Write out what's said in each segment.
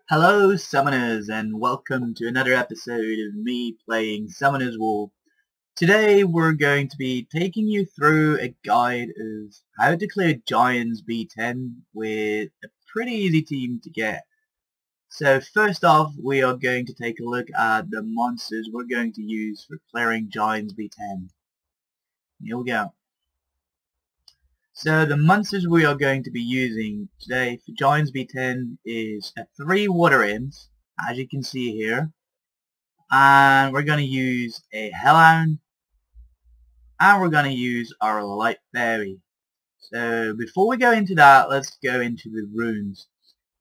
Hello Summoners and welcome to another episode of me playing Summoner's War. Today we're going to be taking you through a guide of how to clear Giants B10 with a pretty easy team to get. So first off we are going to take a look at the monsters we're going to use for clearing Giants B10. Here we go. So the monsters we are going to be using today for Giants B10 is a 3 water imps, as you can see here, and we're going to use a Hellhound, and we're going to use our Light Fairy. So before we go into that, let's go into the runes.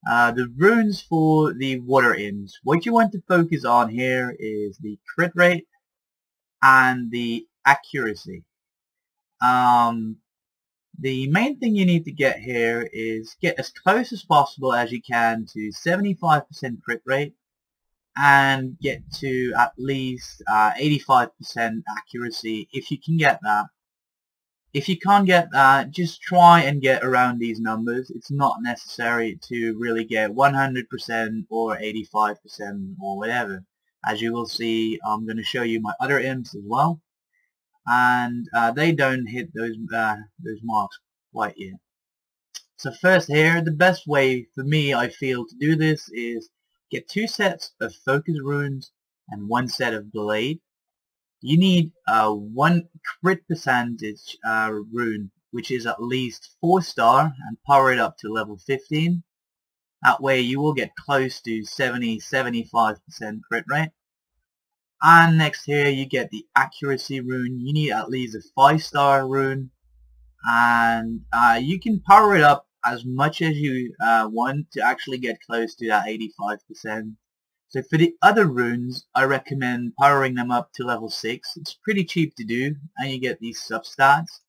The runes for the water imps, what you want to focus on here is the crit rate and the accuracy. The main thing you need to get here is get as close as possible as you can to 75% crit rate and get to at least 85% accuracy if you can get that. If you can't get that, just try and get around these numbers. It's not necessary to really get 100% or 85% or whatever. As you will see, I'm going to show you my other imps as well, and they don't hit those marks quite yet. So first here, the best way for me I feel to do this is get 2 sets of focus runes and 1 set of blade. You need 1 crit percentage rune, which is at least 4-star, and power it up to level 15. That way you will get close to 70-75% crit rate. And next here you get the accuracy rune. You need at least a 5-star rune, and you can power it up as much as you want to actually get close to that 85%. So for the other runes, I recommend powering them up to level 6. It's pretty cheap to do, and you get these substats.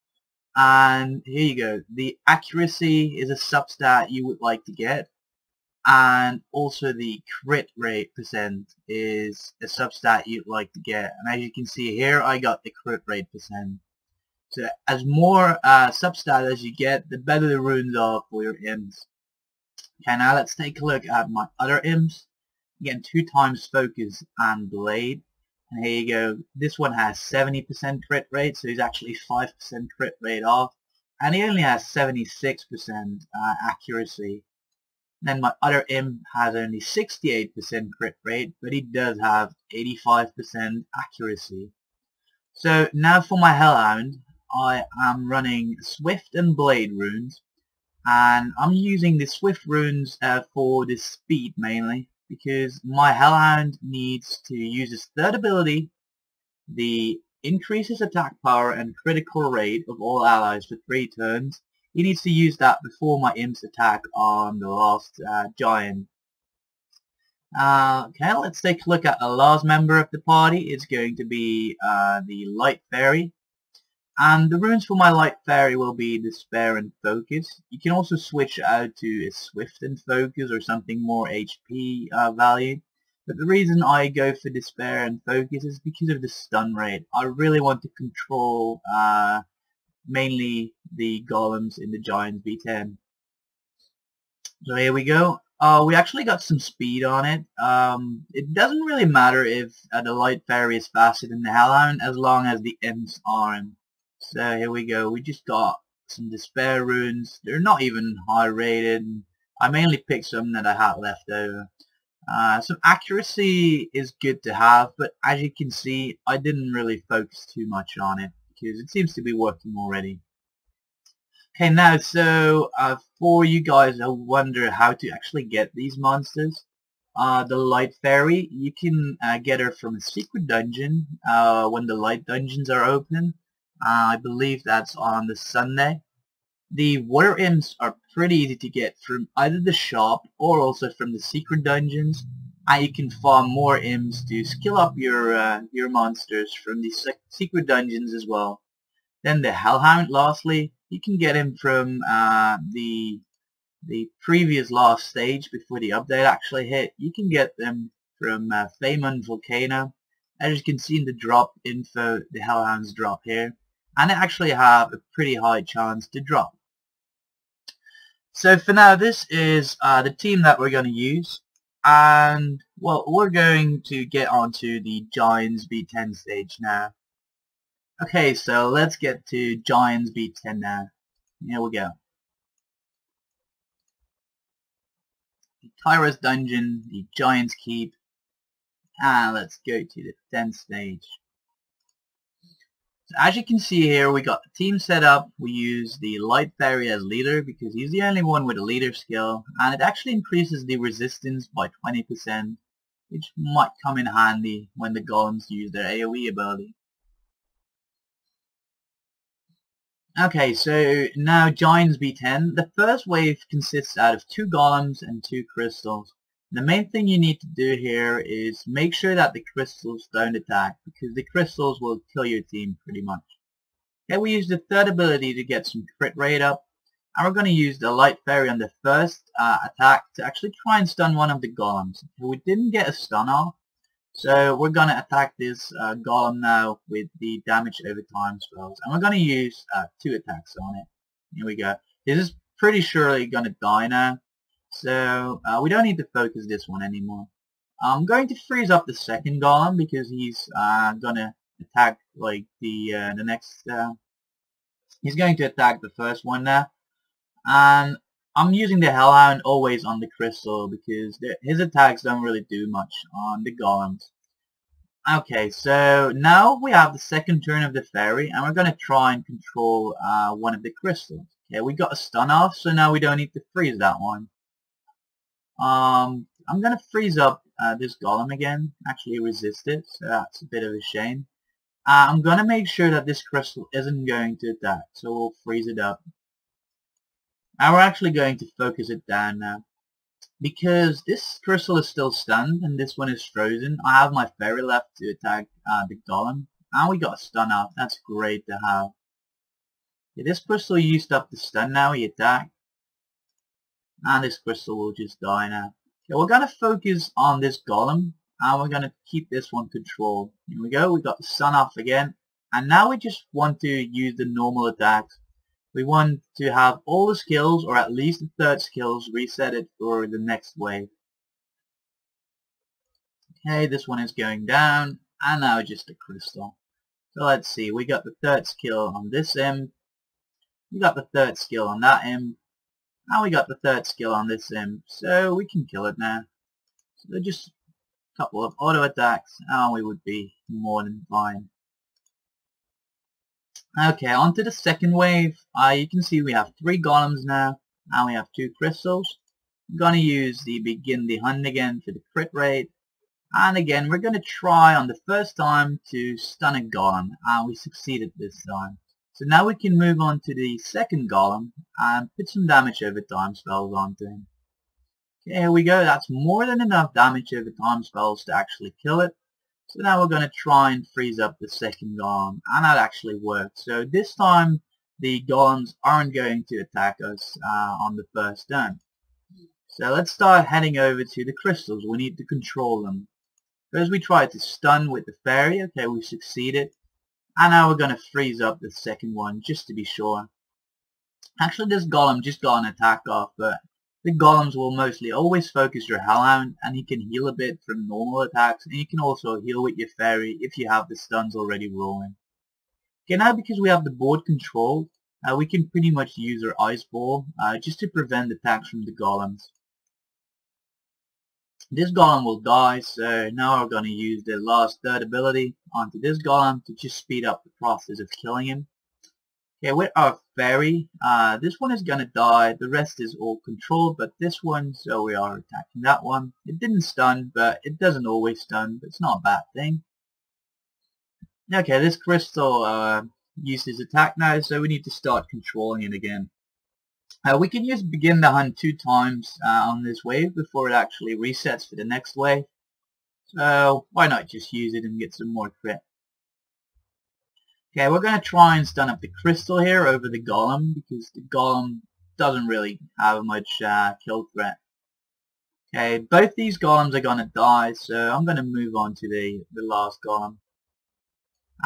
And here you go. The accuracy is a substat you would like to get, and also the crit rate percent is a substat you'd like to get. And as you can see here, I got the crit rate percent. So as more substat as you get, the better the runes are for your imps. Okay, now let's take a look at my other imps. Again, 2 times focus and blade. And here you go. This one has 70% crit rate, so he's actually 5% crit rate off. And he only has 76% accuracy. Then my other imp has only 68% crit rate, but he does have 85% accuracy. So now for my Hellhound, I am running Swift and Blade runes, and I'm using the Swift runes for the speed mainly, because my Hellhound needs to use his third ability, the increases attack power and critical rate of all allies for 3 turns. He needs to use that before my imps attack on the last giant. Okay, let's take a look at the last member of the party. It's going to be the Light Fairy. And the runes for my Light Fairy will be Despair and Focus. You can also switch out to a Swift and Focus or something more HP value. But the reason I go for Despair and Focus is because of the stun rate. I really want to control mainly the golems in the Giants B10. So here we go. We actually got some speed on it. It doesn't really matter if the Light Fairy is faster than the Hellhound as long as the imps aren't. So here we go. We just got some Despair runes. They're not even high rated. I mainly picked some that I had left over. Some accuracy is good to have, but as you can see, I didn't really focus too much on it, because it seems to be working already. Okay, now, so for you guys who wonder how to actually get these monsters, the Light Fairy, you can get her from a secret dungeon when the light dungeons are open. I believe that's on the Sunday. The water imps are pretty easy to get from either the shop or also from the secret dungeons. And you can farm more imps to skill up your monsters from the secret dungeons as well. Then the Hellhound, lastly, you can get him from the previous last stage before the update actually hit. You can get them from Famon Volcano. As you can see in the drop info, the Hellhounds drop here, and they actually have a pretty high chance to drop. So for now, this is the team that we're going to use. And well, we're going to get onto the Giants B10 stage now. Okay, so let's get to Giants B10 now. Here we go. The Kairos Dungeon, the Giants Keep, and let's go to the 10th stage. So as you can see here, we got the team set up. We use the Light Fairy as leader because he's the only one with a leader skill, and it actually increases the resistance by 20%, which might come in handy when the golems use their AoE ability. Okay, so now Giants B10. The first wave consists out of 2 golems and 2 crystals. The main thing you need to do here is make sure that the crystals don't attack, because the crystals will kill your team pretty much. Okay, we use the third ability to get some crit rate up, and we're going to use the Light Fairy on the first attack to actually try and stun one of the golems. We didn't get a stun off, so we're going to attack this golem now with the damage over time spells, and we're going to use 2 attacks on it. Here we go. This is pretty surely going to die now, so we don't need to focus this one anymore. I'm going to freeze up the second golem because he's going to attack like the next. He's going to attack the first one now, and I'm using the Hellhound always on the crystal because his attacks don't really do much on the golems. Okay, so now we have the second turn of the fairy, and we're going to try and control one of the crystals. Okay, we got a stun off, so now we don't need to freeze that one. I'm going to freeze up this golem again, actually resist it, so that's a bit of a shame. I'm going to make sure that this crystal isn't going to attack, so we'll freeze it up. And we're actually going to focus it down now. Because this crystal is still stunned and this one is frozen, I have my fairy left to attack the golem. And we got a stun off. That's great to have. Yeah, this crystal used up the stun now, he attacked. And this crystal will just die now. Okay, we're going to focus on this golem. And we're going to keep this one controlled. Here we go, we got the stun off again. And now we just want to use the normal attacks. We want to have all the skills, or at least the third skills, resetted for the next wave. Okay, this one is going down, and now just a crystal. So let's see, we got the third skill on this imp, we got the third skill on that imp, and we got the third skill on this imp, so we can kill it now. So just a couple of auto attacks, and we would be more than fine. Okay, on to the second wave. You can see we have 3 golems now, and we have 2 crystals. I'm going to use the begin the hunt again for the crit rate. And again, we're going to try on the first time to stun a golem, and we succeeded this time. So now we can move on to the second golem, and put some damage over time spells onto him. Okay, here we go. That's more than enough damage over time spells to actually kill it. So now we're going to try and freeze up the second golem, and that actually worked. So this time the golems aren't going to attack us on the first turn. So let's start heading over to the crystals. We need to control them. First we tried to stun with the fairy. Okay, we succeeded. And now we're going to freeze up the second one just to be sure. Actually this golem just got an attack off, but the golems will mostly always focus your Hellhound, and he can heal a bit from normal attacks, and you can also heal with your fairy if you have the stuns already rolling. Okay, now because we have the board controlled, we can pretty much use our Ice Ball just to prevent attacks from the golems. This golem will die, so now we're going to use the last third ability onto this golem to just speed up the process of killing him. Okay, with our fairy, this one is going to die. The rest is all controlled, but this one, so we are attacking that one. It didn't stun, but it doesn't always stun, but it's not a bad thing. Okay, this crystal used his attack now, so we need to start controlling it again. We can use begin the hunt 2 times on this wave before it actually resets for the next wave. So why not just use it and get some more crit. Okay, we're going to try and stun up the crystal here over the golem, because the golem doesn't really have much kill threat. Okay, both these golems are going to die, so I'm going to move on to the last golem.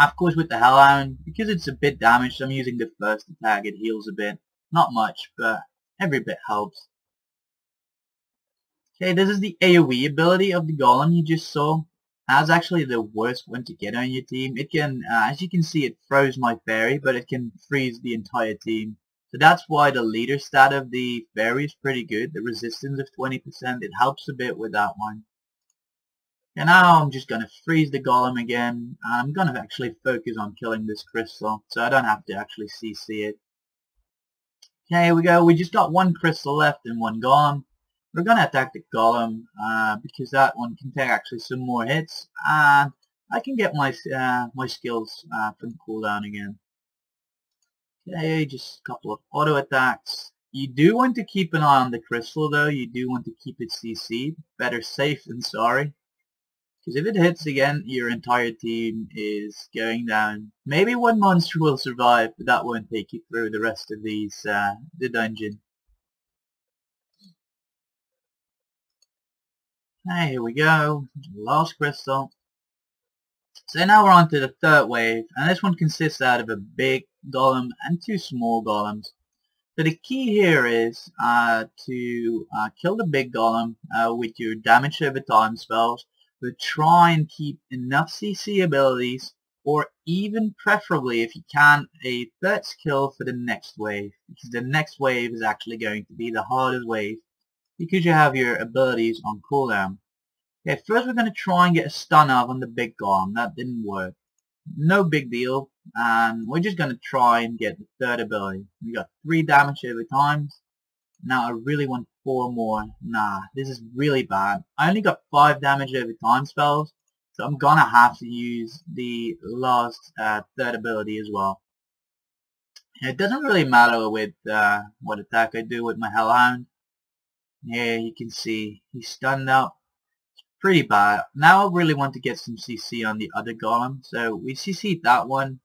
Of course with the Hellhound, because it's a bit damaged, I'm using the first attack. It heals a bit. Not much, but every bit helps. Okay, this is the AoE ability of the golem you just saw. That's actually the worst one to get on your team. It can, as you can see, it froze my fairy, but it can freeze the entire team. So that's why the leader stat of the fairy is pretty good. The resistance of 20%, it helps a bit with that one. And now I'm just going to freeze the golem again. I'm going to actually focus on killing this crystal, so I don't have to actually CC it. Okay, here we go. We just got one crystal left and one golem. We're going to attack the golem because that one can take actually some more hits, and I can get my my skills from cooldown again. Okay, just a couple of auto attacks. You do want to keep an eye on the crystal though. You do want to keep it CC'd. Better safe than sorry. Because if it hits again, your entire team is going down. Maybe one monster will survive, but that won't take you through the rest of these the dungeon. Okay, here we go. Last crystal. So now we're on to the third wave, and this one consists out of a big golem and two small golems. So the key here is to kill the big golem with your damage over time spells, but try and keep enough CC abilities, or even preferably, if you can, a third skill for the next wave, because the next wave is actually going to be the hardest wave, because you have your abilities on cooldown. Okay, first we're going to try and get a stun off on the big golem. That didn't work. No big deal. And we're just going to try and get the third ability. We got 3 damage over time. Now I really want 4 more. Nah, this is really bad. I only got 5 damage over time spells. So I'm going to have to use the last third ability as well. It doesn't really matter with what attack I do with my Hellhound. Here you can see he's stunned up. Pretty bad. Now I really want to get some CC on the other golem. So we CC'd that one.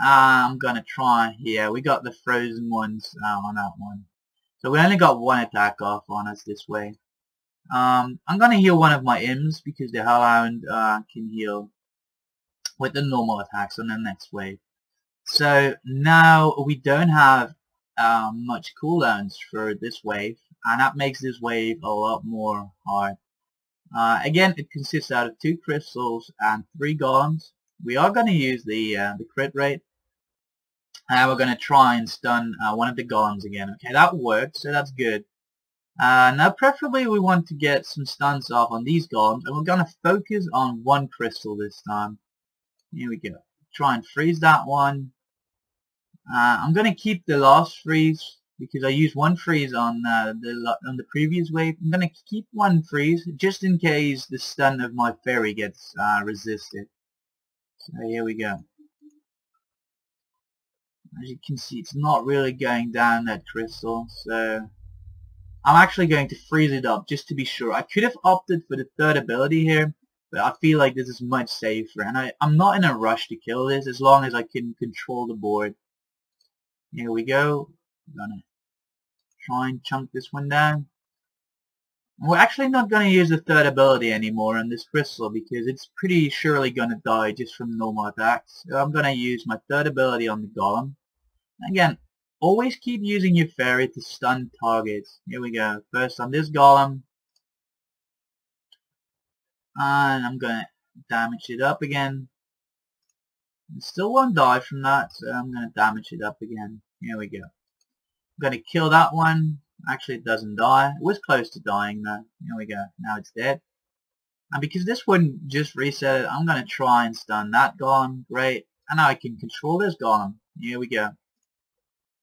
I'm gonna try. Yeah, we got the frozen ones on that one. So we only got 1 attack off on us this way. I'm gonna heal one of my imps because the Hellhound can heal with the normal attacks on the next wave. So now we don't have much cooldowns for this wave, and that makes this wave a lot more hard. Again, it consists out of 2 crystals and 3 golems. We are going to use the crit rate. And we're going to try and stun one of the golems again. Okay, that worked, so that's good. Now, preferably we want to get some stuns off on these golems, and we're going to focus on 1 crystal this time. Here we go. Try and freeze that one. I'm going to keep the last freeze because I used 1 freeze on the previous wave. I'm going to keep 1 freeze just in case the stun of my fairy gets resisted. So here we go. As you can see, it's not really going down that crystal, so I'm actually going to freeze it up just to be sure. I could have opted for the third ability here, but I feel like this is much safer, and I'm not in a rush to kill this as long as I can control the board. Here we go. I'm gonna try and chunk this one down. We're actually not going to use the third ability anymore on this crystal because it's pretty surely going to die just from normal attacks. So I'm going to use my third ability on the golem. Again, always keep using your fairy to stun targets. Here we go. First on this golem. And I'm going to damage it up again. It still won't die from that, so I'm going to damage it up again. Here we go. I'm going to kill that one. Actually, it doesn't die. It was close to dying though. Here we go. Now it's dead. And because this one just reset it, I'm going to try and stun that golem. Great. And now I can control this golem. Here we go.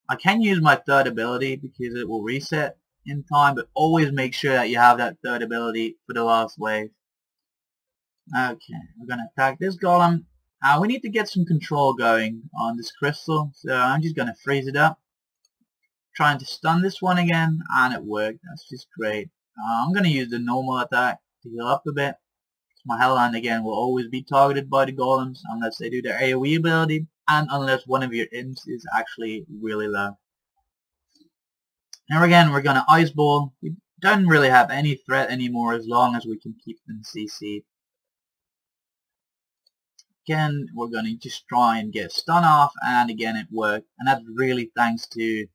I can use my third ability because it will reset in time, but always make sure that you have that third ability for the last wave. Okay, we're going to attack this golem. We need to get some control going on this crystal, so I'm just going to freeze it up. Trying to stun this one again, and it worked. That's just great. I'm going to use the normal attack to heal up a bit. My Hellhound again will always be targeted by the golems unless they do their AoE ability, and unless one of your imps is actually really low. Now again, we're going to Ice Ball. We don't really have any threat anymore as long as we can keep them CC'd. Again, we're going to just try and get stun off, and again it worked, and that's really thanks to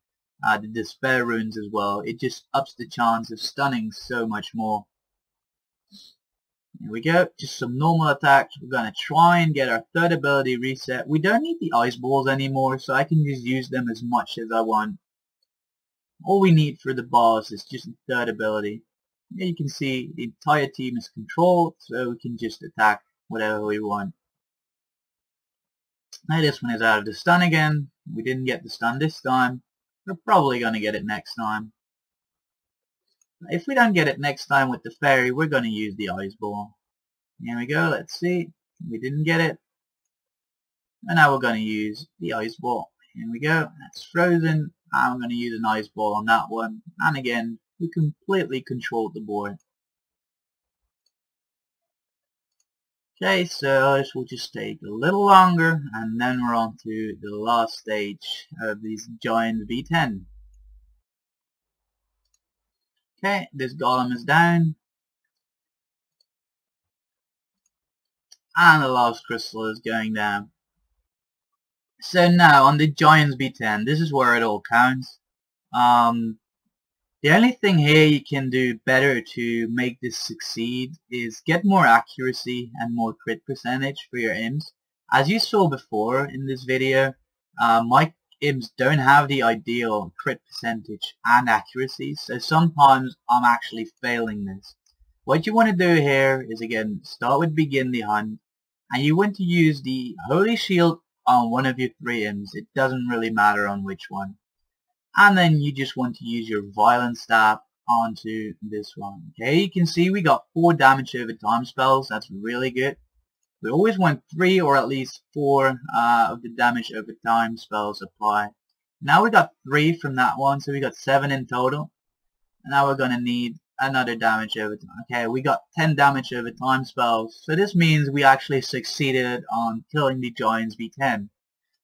the despair runes as well. It just ups the chance of stunning so much more. Here we go, just some normal attacks. We're going to try and get our third ability reset. We don't need the ice balls anymore, so I can just use them as much as I want. All we need for the boss is just the third ability. Here you can see the entire team is controlled, so we can just attack whatever we want. Now this one is out of the stun again. We didn't get the stun this time. We're probably going to get it next time. If we don't get it next time with the fairy, we're going to use the ice ball. Here we go, let's see. We didn't get it. And now we're going to use the ice ball. Here we go, that's frozen. I'm going to use an ice ball on that one. And again, we completely controlled the board. Okay, so this will just take a little longer, and then we're on to the last stage of these giant B10. Okay, this golem is down. And the last crystal is going down. So now, on the Giants B10, this is where it all counts. The only thing here you can do better to make this succeed is get more accuracy and more crit percentage for your imps. As you saw before in this video, my imps don't have the ideal crit percentage and accuracy, so sometimes I'm actually failing this. What you want to do here is, again, start with begin the hunt, and you want to use the Holy Shield on one of your 3 imps. It doesn't really matter on which one. And then you just want to use your Violent Stab onto this one. Okay, you can see we got 4 damage over time spells. That's really good. We always want 3 or at least 4 of the damage over time spells apply. Now we got 3 from that one, so we got 7 in total. And now we're going to need another damage over time. Okay, we got 10 damage over time spells. So this means we actually succeeded on killing the Giants B10.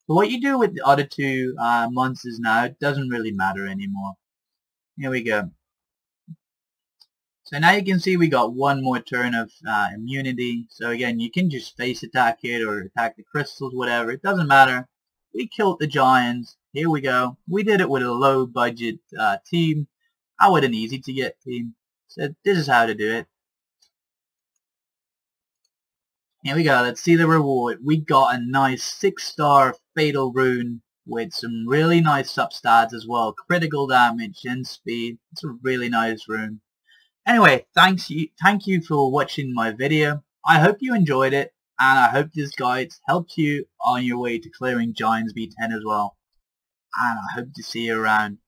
So what you do with the other 2 monsters now, it doesn't really matter anymore. Here we go. So now you can see we got 1 more turn of immunity. So again, you can just face attack it or attack the crystals, whatever. It doesn't matter. We killed the giants. Here we go. We did it with a low budget team. With an easy to get team. So this is how to do it. Here we go, let's see the reward. We got a nice 6-star Fatal Rune with some really nice substats as well. Critical damage and speed. It's a really nice rune. Anyway, thank you for watching my video. I hope you enjoyed it, and I hope this guide helped you on your way to clearing Giants B10 as well. And I hope to see you around.